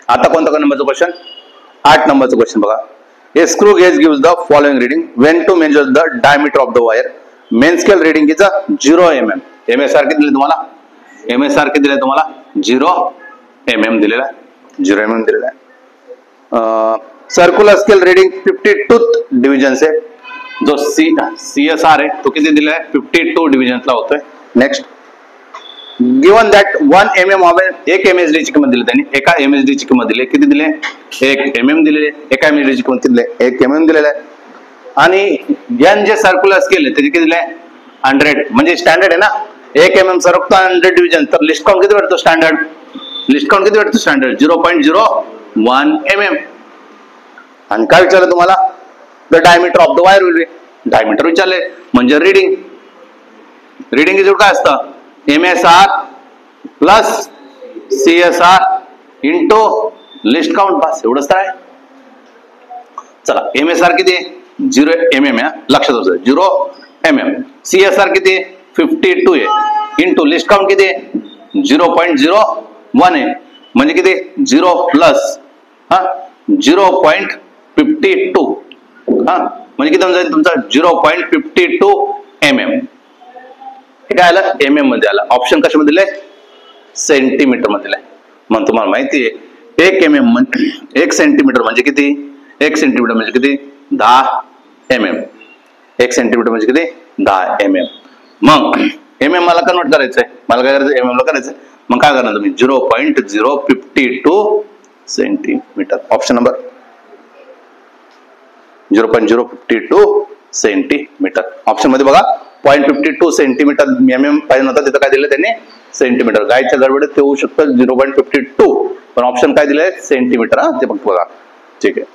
आता कोणता नंबरचा क्वेश्चन? 8 नंबरचा क्वेश्चन बघा. A screw gauge gives the following reading when to measure the diameter of the wire. Main scale reading is 0 mm. MSR किती दिले तुम्हाला? MSR किती दिले तुम्हाला? 0 mm दिलेला आहे. 0 mm दिलेला आहे. सर्क्युलर स्केल रीडिंग 52 डिव्हिजन आहे. जो CSR आहे तो किती दिलेला आहे? 52 डिव्हिजनला होतोय. Next, given that 1 mm of एक MSD ची किंमत दिली त्यांनी. एका MSD ची किंमत दिली किती दिले? 1 mm दिलेले. एका MSD ची किंमत किती दिली? 1 mm दिलेला आहे. आणि n जे सर्क्युलर स्केल आहे त्याचे किती दिले? 100. म्हणजे स्टँडर्ड आहे ना, 1 mm सरकतो 100 डिव्हिजन, तर लिस्ट काउंट किती भेटतो? स्टँडर्ड लिस्ट काउंट किती भेटतो? Standard 0.01 mm. आणि काय विचारलं तुम्हाला? The diameter of the wire will be. Diameter विचारले म्हणजे रीडिंग. रीडिंग इज काय असतं? MSR plus CSR into least count. बस एवढंच तर आहे. चला, MSR किती आहे? 0 mm आहे, लक्षात असू. 0 mm. CSR किती आहे? 52 आहे. इंटू लिस्ट काउंट किती आहे? 0.01 आहे. म्हणजे किती? 0 प्लस 0.52. म्हणजे किती जाईल तुमचा? 0.52 mm. हे काय आलं? MM मध्ये आलं. ऑप्शन कशामध्ये दिलंय? सेंटीमीटर मध्ये दिलंय. मग तुम्हाला माहिती आहे 1 mm म्हणजे 1 सेंटीमीटर म्हणजे किती? 1 सेंटीमीटर म्हणजे किती? 10 mm. 1 सेंटीमीटर म्हणजे किती? 10 mm. मग MM मला कन्वर्ट करायचंय. मला काय करायचं? MM ला करायचंय. मग काय करणार तुम्ही? 0.052 centimetre. Option number 0.052 centimetre. Option मध्ये बघा 0.52 सेंटीमीटर MM पाहिजे होता, तिथं काय दिलं त्यांनी? सेंटीमीटर. गायच्या गडबडीत ते होऊ शकतं 0.52, पण ऑप्शन काय दिलंय? सेंटीमीटर. ते फक्त बघा. ठीक आहे.